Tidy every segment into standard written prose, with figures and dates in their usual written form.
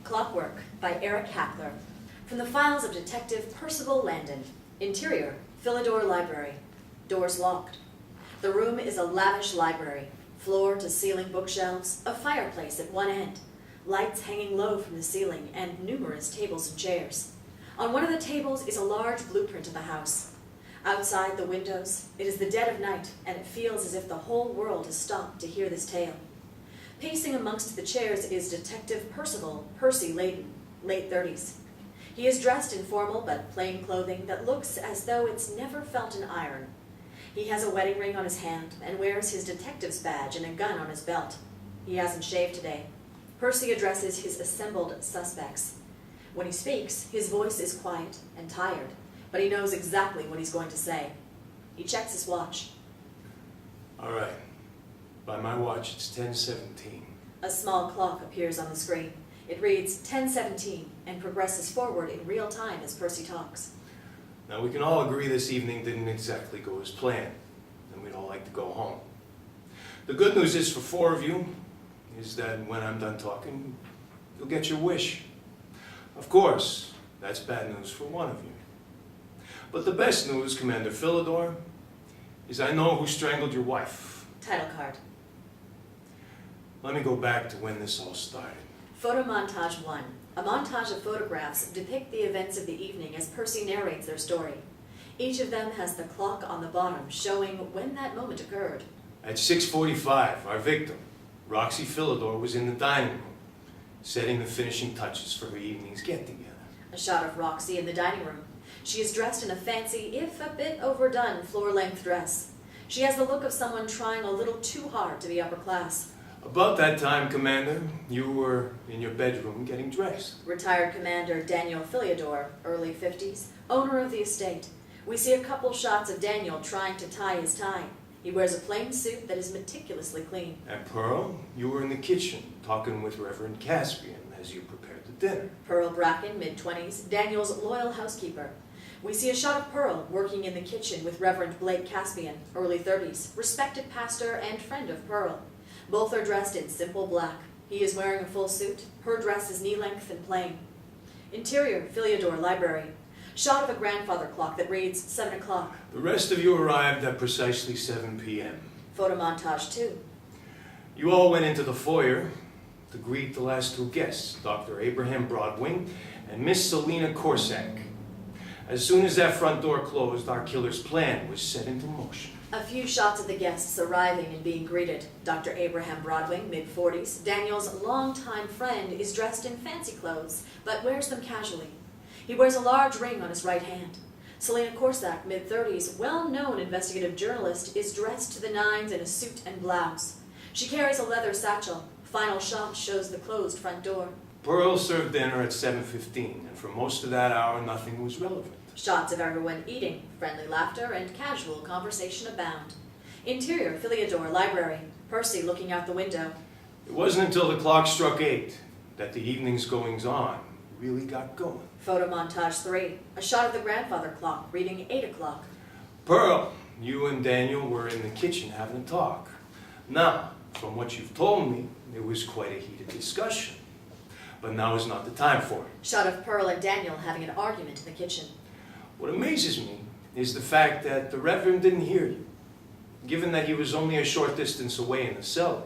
Clockwork by Hackler. From the files of Detective Percy Landon. Interior, Philidor Library. Doors locked. The room is a lavish library. Floor-to-ceiling bookshelves, a fireplace at one end, lights hanging low from the ceiling, and numerous tables and chairs. On one of the tables is a large blueprint of the house. Outside the windows, it is the dead of night, and it feels as if the whole world has stopped to hear this tale. Pacing amongst the chairs is Detective Percy Landon, late 30s. He is dressed in formal but plain clothing that looks as though it's never felt an iron. He has a wedding ring on his hand and wears his detective's badge and a gun on his belt. He hasn't shaved today. Percy addresses his assembled suspects. When he speaks, his voice is quiet and tired, but he knows exactly what he's going to say. He checks his watch. All right. By my watch, it's 10:17. A small clock appears on the screen. It reads 10:17 and progresses forward in real time as Percy talks. Now, we can all agree this evening didn't exactly go as planned, and we'd all like to go home. The good news is for four of you is that when I'm done talking, you'll get your wish. Of course, that's bad news for one of you. But the best news, Commander Philidor, is I know who strangled your wife. Title card. Let me go back to when this all started. Photo montage 1. A montage of photographs depict the events of the evening as Percy narrates their story. Each of them has the clock on the bottom showing when that moment occurred. At 6:45, our victim, Roxie Philidor, was in the dining room, setting the finishing touches for her evening's get-together. A shot of Roxie in the dining room. She is dressed in a fancy, if a bit overdone, floor-length dress. She has the look of someone trying a little too hard to be upper class. About that time, Commander, you were in your bedroom getting dressed. Retired Commander Daniel Philidor, early 50s, owner of the estate. We see a couple shots of Daniel trying to tie his tie. He wears a plain suit that is meticulously clean. And Pearl, you were in the kitchen talking with Reverend Caspian as you prepared the dinner. Pearl Bracken, mid-20s, Daniel's loyal housekeeper. We see a shot of Pearl working in the kitchen with Reverend Blake Caspian, early 30s, respected pastor and friend of Pearl. Both are dressed in simple black. He is wearing a full suit. Her dress is knee-length and plain. Interior, Philidor Library. Shot of a grandfather clock that reads 7 o'clock. The rest of you arrived at precisely 7 p.m. Photo montage 2. You all went into the foyer to greet the last two guests, Dr. Abraham Broadwing and Miss Selina Corsack. As soon as that front door closed, our killer's plan was set into motion. A few shots of the guests arriving and being greeted. Dr. Abraham Broadwing, mid-40s, Daniel's longtime friend, is dressed in fancy clothes, but wears them casually. He wears a large ring on his right hand. Selina Corsack, mid-30s, well-known investigative journalist, is dressed to the nines in a suit and blouse. She carries a leather satchel. Final shot shows the closed front door. Pearl served dinner at 7:15, and for most of that hour, nothing was relevant. Shots of everyone eating, friendly laughter, and casual conversation abound. Interior, Philidor Library. Percy looking out the window. It wasn't until the clock struck 8 that the evening's goings-on really got going. Photo montage 3. A shot of the grandfather clock reading 8 o'clock. Pearl, you and Daniel were in the kitchen having a talk. Now, from what you've told me, it was quite a heated discussion. But now is not the time for it. Shot of Pearl and Daniel having an argument in the kitchen. What amazes me is the fact that the Reverend didn't hear you, given that he was only a short distance away in the cellar.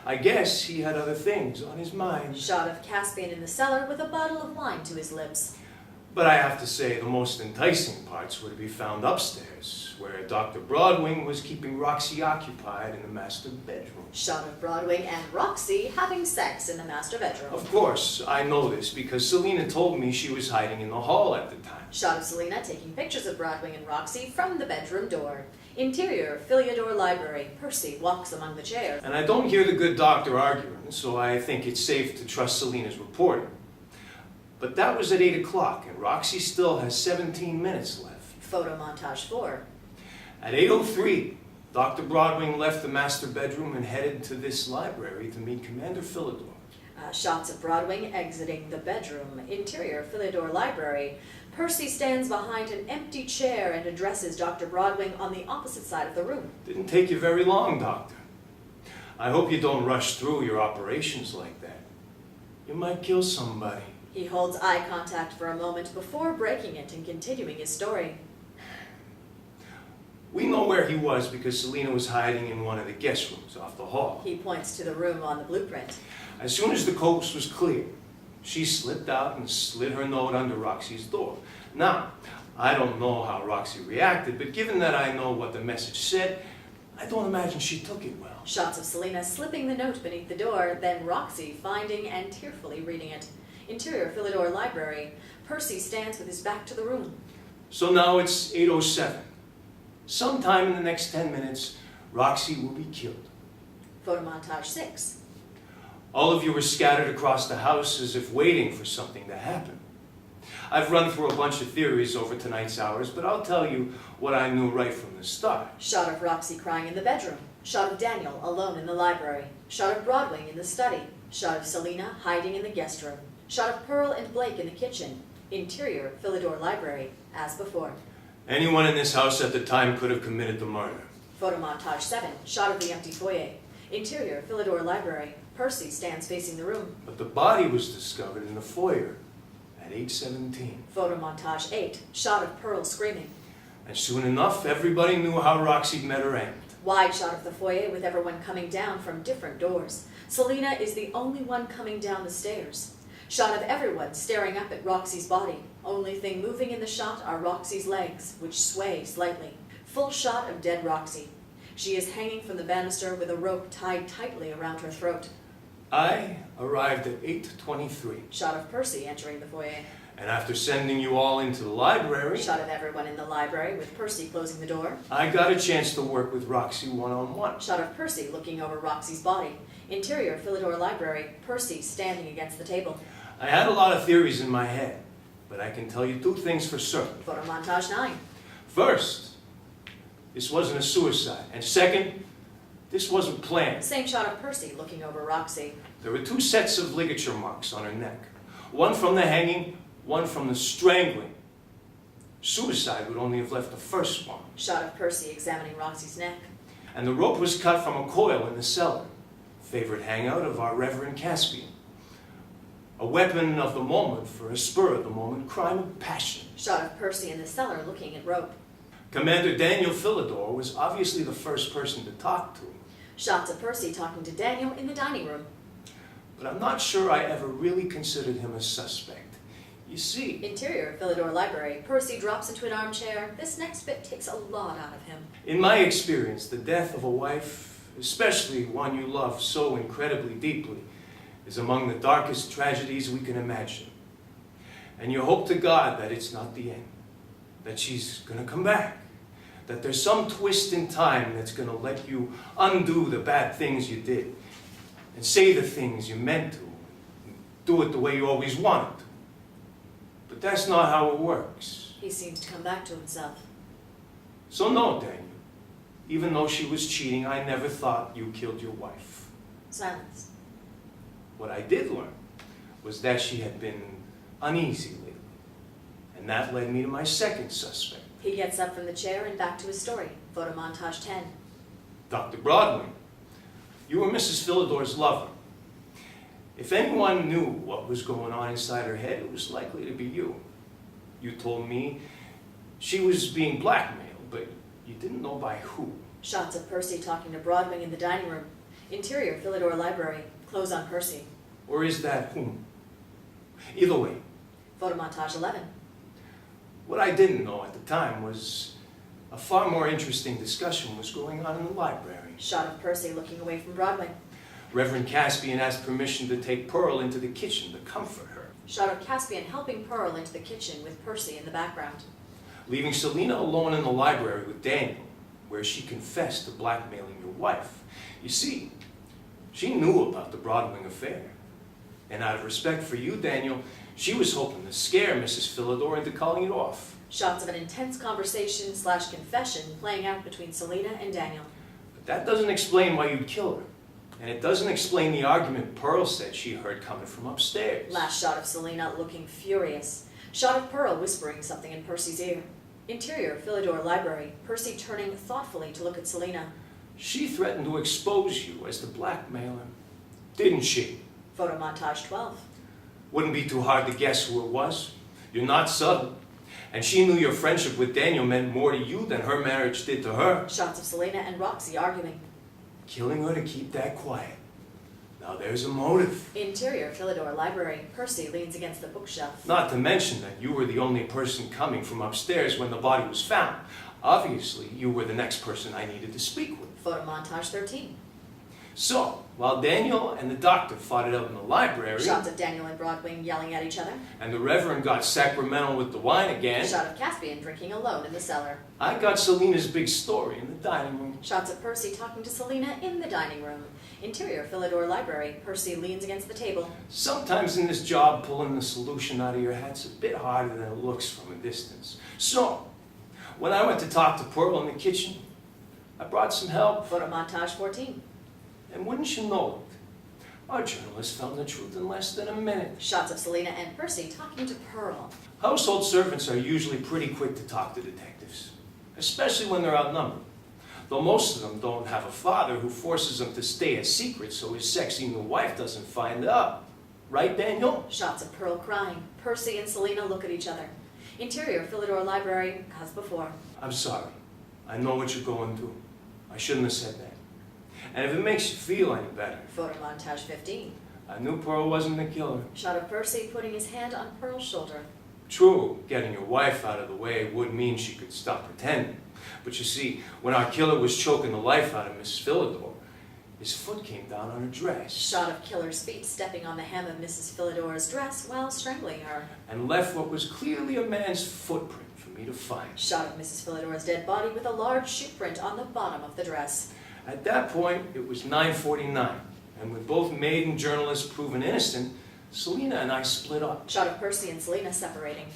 I guess he had other things on his mind. Shot of Caspian in the cellar with a bottle of wine to his lips. But I have to say the most enticing parts were to be found upstairs, where Dr. Broadwing was keeping Roxie occupied in the master bedroom. Shot of Broadwing and Roxie having sex in the master bedroom. Of course, I know this because Selina told me she was hiding in the hall at the time. Shot of Selina taking pictures of Broadwing and Roxie from the bedroom door. Interior, Philidor Library. Percy walks among the chairs. And I don't hear the good doctor arguing, so I think it's safe to trust Selina's reporting. But that was at 8 o'clock, and Roxie still has 17 minutes left. Photo montage 4. At 8:03, Dr. Broadwing left the master bedroom and headed to this library to meet Commander Philidor. Shots of Broadwing exiting the bedroom. Interior, Philidor Library. Percy stands behind an empty chair and addresses Dr. Broadwing on the opposite side of the room. Didn't take you very long, Doctor. I hope you don't rush through your operations like that. You might kill somebody. He holds eye contact for a moment before breaking it and continuing his story. We know where he was because Selina was hiding in one of the guest rooms off the hall. He points to the room on the blueprint. As soon as the coast was clear, she slipped out and slid her note under Roxie's door. Now, I don't know how Roxie reacted, but given that I know what the message said, I don't imagine she took it well. Shots of Selina slipping the note beneath the door, then Roxie finding and tearfully reading it. Interior Philidor Library. Percy stands with his back to the room. So now it's 8:07. Sometime in the next 10 minutes, Roxie will be killed. Photomontage 6. All of you were scattered across the house as if waiting for something to happen. I've run through a bunch of theories over tonight's hours, but I'll tell you what I knew right from the start. Shot of Roxie crying in the bedroom. Shot of Daniel alone in the library. Shot of Broadwing in the study. Shot of Selina hiding in the guest room. Shot of Pearl and Blake in the kitchen. Interior Philidor Library, as before. Anyone in this house at the time could have committed the murder. Photomontage 7. Shot of the empty foyer. Interior Philidor Library. Percy stands facing the room. But the body was discovered in the foyer at 8:17. Photomontage 8. Shot of Pearl screaming. And soon enough, everybody knew how Roxie met her end. Wide shot of the foyer with everyone coming down from different doors. Selina is the only one coming down the stairs. Shot of everyone staring up at Roxie's body. Only thing moving in the shot are Roxie's legs, which sway slightly. Full shot of dead Roxie. She is hanging from the banister with a rope tied tightly around her throat. I arrived at 8:23. Shot of Percy entering the foyer. And after sending you all into the library, Shot of everyone in the library with Percy closing the door. I got a chance to work with Roxie one-on-one. Shot of Percy looking over Roxie's body. Interior Philidor Library. Percy standing against the table. I had a lot of theories in my head, but I can tell you two things for certain. Photomontage 9. First, this wasn't a suicide. And second, this wasn't planned. Same shot of Percy looking over Roxie. There were two sets of ligature marks on her neck. One from the hanging, one from the strangling. Suicide would only have left the first one. Shot of Percy examining Roxie's neck. And the rope was cut from a coil in the cellar. Favorite hangout of our Reverend Caspian. A weapon of the moment for a spur-of-the-moment crime of passion. Shot of Percy in the cellar looking at rope. Commander Daniel Philidor was obviously the first person to talk to. Shots of Percy talking to Daniel in the dining room. But I'm not sure I ever really considered him a suspect. You see, Interior Philidor Library. Percy drops into an armchair. This next bit takes a lot out of him. in my experience, the death of a wife, especially one you love so incredibly deeply, is among the darkest tragedies we can imagine. And you hope to God that it's not the end, that she's going to come back, that there's some twist in time that's going to let you undo the bad things you did and say the things you meant to, and do it the way you always wanted to. But that's not how it works. He seems to come back to himself. So no, Daniel, even though she was cheating, I never thought you killed your wife. Silence. What I did learn was that she had been uneasy lately, and that led me to my second suspect. He gets up from the chair and back to his story. Photo montage 10. Dr. Broadwing, you were Mrs. Philidor's lover. If anyone knew what was going on inside her head, it was likely to be you. You told me she was being blackmailed, but you didn't know by who. Shots of Percy talking to Broadwing in the dining room. Interior Philidor Library. Close on Percy. Or is that whom? Either way. Photo montage 11. What I didn't know at the time was a far more interesting discussion was going on in the library. Shot of Percy looking away from Broadwing. Reverend Caspian asked permission to take Pearl into the kitchen to comfort her, Shot of Caspian helping Pearl into the kitchen with Percy in the background. leaving Selina alone in the library with Daniel, where she confessed to blackmailing your wife. You see, she knew about the Broadwing affair. And out of respect for you, Daniel, she was hoping to scare Mrs. Philidor into calling it off. Shots of an intense conversation / confession playing out between Selina and Daniel. But that doesn't explain why you'd kill her. And it doesn't explain the argument Pearl said she heard coming from upstairs. Last shot of Selina looking furious. Shot of Pearl whispering something in Percy's ear. Interior Philidor Library. Percy turning thoughtfully to look at Selina. She threatened to expose you as the blackmailer, didn't she? Photo montage 12. Wouldn't be too hard to guess who it was. You're not subtle. And she knew your friendship with Daniel meant more to you than her marriage did to her. Shots of Selena and Roxie arguing. Killing her to keep that quiet. Now there's a motive. Interior, Philidor Library. Percy leans against the bookshelf. Not to mention that you were the only person coming from upstairs when the body was found. Obviously, you were the next person I needed to speak with. Photo montage 13. So, while Daniel and the doctor fought it out in the library... Shots of Daniel and Broadwing yelling at each other. And the Reverend got sacramental with the wine again... Shot of Caspian drinking alone in the cellar. I got Selena's big story in the dining room. Shots of Percy talking to Selena in the dining room. Interior, Philidor Library. Percy leans against the table. Sometimes in this job, pulling the solution out of your hat's a bit harder than it looks from a distance. So, when I went to talk to Pearl in the kitchen, I brought some help. Photo montage 14. And wouldn't you know it, our journalist found the truth in less than a minute. Shots of Selena and Percy talking to Pearl. Household servants are usually pretty quick to talk to detectives, especially when they're outnumbered. Though most of them don't have a father who forces them to stay a secret so his sexy new wife doesn't find out. Right, Daniel? Shots of Pearl crying. Percy and Selena look at each other. Interior, Philidor Library, as before. I'm sorry. I know what you're going through. I shouldn't have said that. And if it makes you feel any better... Photo montage 15. I knew Pearl wasn't the killer. Shot of Percy putting his hand on Pearl's shoulder. True, getting your wife out of the way would mean she could stop pretending. But you see, when our killer was choking the life out of Mrs. Philidor, his foot came down on her dress. Shot of killer's feet stepping on the hem of Mrs. Philidor's dress while strangling her. And left what was clearly a man's footprint for me to find. Shot of Mrs. Philidor's dead body with a large shoe print on the bottom of the dress. At that point, it was 9:49, and with both maiden journalists proven innocent, Selena and I split up. Shot of Percy and Selena separating.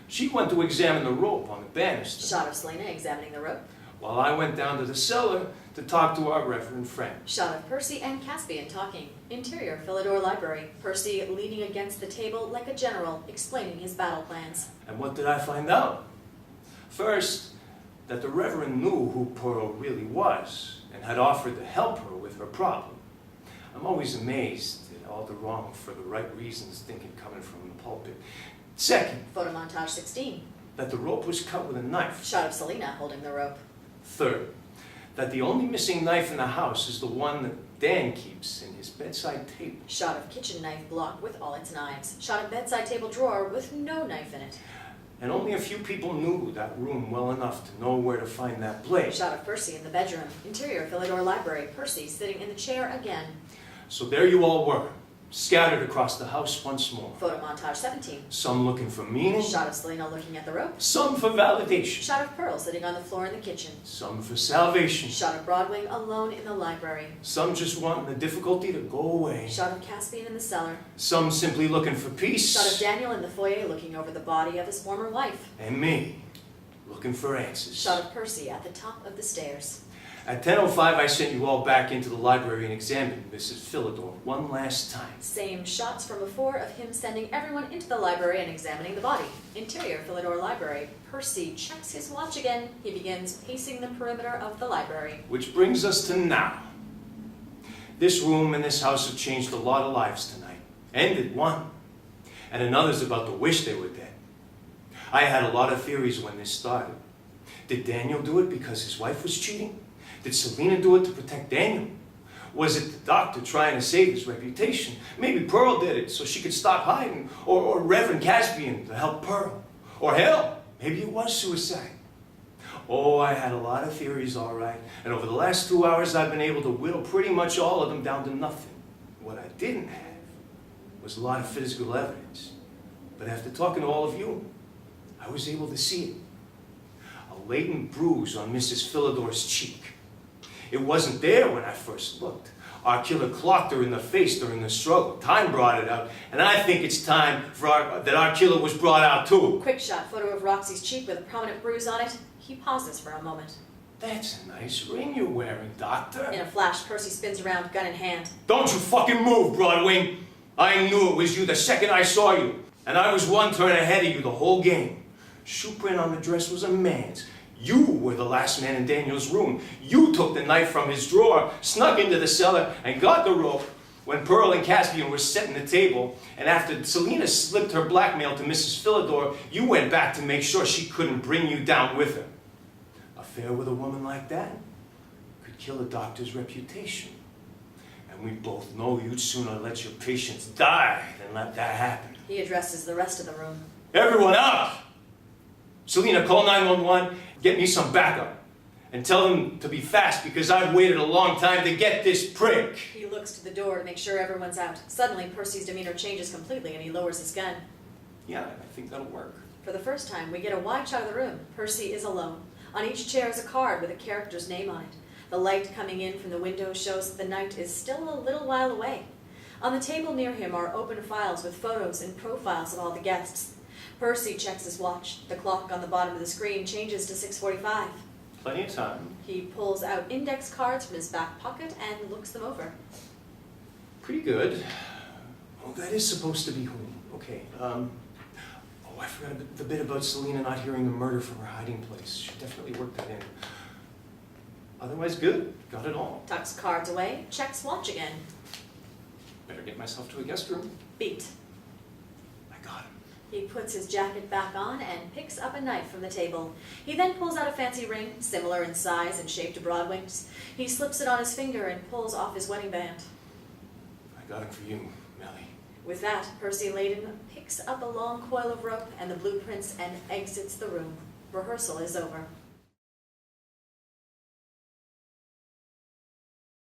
She went to examine the rope on the banister. Shot of Selena examining the rope. While I went down to the cellar to talk to our reverend friend. Shot of Percy and Caspian talking. Interior, Philidor Library. Percy leaning against the table like a general, explaining his battle plans. And what did I find out? First, that the Reverend knew who Pearl really was and had offered to help her with her problem. I'm always amazed at all the wrong for the right reasons thinking coming from the pulpit. Second, Photo montage 16. that the rope was cut with a knife. Shot of Selena holding the rope. Third, that the only missing knife in the house is the one that Dan keeps in his bedside table. Shot of kitchen knife block with all its knives. Shot of bedside table drawer with no knife in it. And only a few people knew that room well enough to know where to find that blade. Shot of Percy in the bedroom. Interior, Philidor Library. Percy sitting in the chair again. So there you all were, scattered across the house once more. Photo montage 17. Some looking for meaning. Shot of Selena looking at the rope. Some for validation. Shot of Pearl sitting on the floor in the kitchen. Some for salvation. Shot of Broadwing alone in the library. Some just wanting the difficulty to go away. Shot of Caspian in the cellar. Some simply looking for peace. Shot of Daniel in the foyer looking over the body of his former wife. And me, looking for answers. Shot of Percy at the top of the stairs. At 10:05, I sent you all back into the library and examined Mrs. Philidor one last time. Same shots from before of him sending everyone into the library and examining the body. Interior, Philidor Library. Percy checks his watch again. He begins pacing the perimeter of the library. Which brings us to now. This room and this house have changed a lot of lives tonight. Ended one. And another's about to wish they were dead. I had a lot of theories when this started. Did Daniel do it because his wife was cheating? Did Selena do it to protect Daniel? Was it the doctor trying to save his reputation? Maybe Pearl did it so she could stop hiding. Or Reverend Caspian to help Pearl. Or hell, maybe it was suicide. Oh, I had a lot of theories, all right. And over the last 2 hours, I've been able to whittle pretty much all of them down to nothing. What I didn't have was a lot of physical evidence. But after talking to all of you, I was able to see it. A latent bruise on Mrs. Philidor's cheek. It wasn't there when I first looked. Our killer clocked her in the face during the struggle. Time brought it out, and I think it's time that our killer was brought out too. Quick shot photo of Roxie's cheek with a prominent bruise on it. He pauses for a moment. That's a nice ring you're wearing, Doctor. In a flash, Percy spins around, gun in hand. Don't you fucking move, Broadwing. I knew it was you the second I saw you, and I was one turn ahead of you the whole game. Shoe print on the dress was a man's. You were the last man in Daniel's room. You took the knife from his drawer, snuck into the cellar, and got the rope when Pearl and Caspian were setting the table, and after Selina slipped her blackmail to Mrs. Philidor, you went back to make sure she couldn't bring you down with her. Affair with a woman like that could kill a doctor's reputation. And we both know you'd sooner let your patients die than let that happen. He addresses the rest of the room. Everyone out! Selina, call 911, get me some backup. And tell them to be fast because I've waited a long time to get this prick. He looks to the door to make sure everyone's out. Suddenly, Percy's demeanor changes completely and he lowers his gun. Yeah, I think that'll work. For the first time, we get a wide shot of the room. Percy is alone. On each chair is a card with a character's name on it. The light coming in from the window shows that the night is still a little while away. On the table near him are open files with photos and profiles of all the guests. Percy checks his watch. The clock on the bottom of the screen changes to 6:45. Plenty of time. He pulls out index cards from his back pocket and looks them over. Pretty good. Oh, that is supposed to be home. Okay. Oh, I forgot the bit about Selina not hearing the murder from her hiding place. She definitely worked that in. Otherwise, good. Got it all. Tucks cards away, checks watch again. Better get myself to a guest room. Beat. I got him. He puts his jacket back on and picks up a knife from the table. He then pulls out a fancy ring, similar in size and shape to Broadwing's. He slips it on his finger and pulls off his wedding band. I got it for you, Melly. With that, Percy Landon picks up a long coil of rope and the blueprints and exits the room. Rehearsal is over.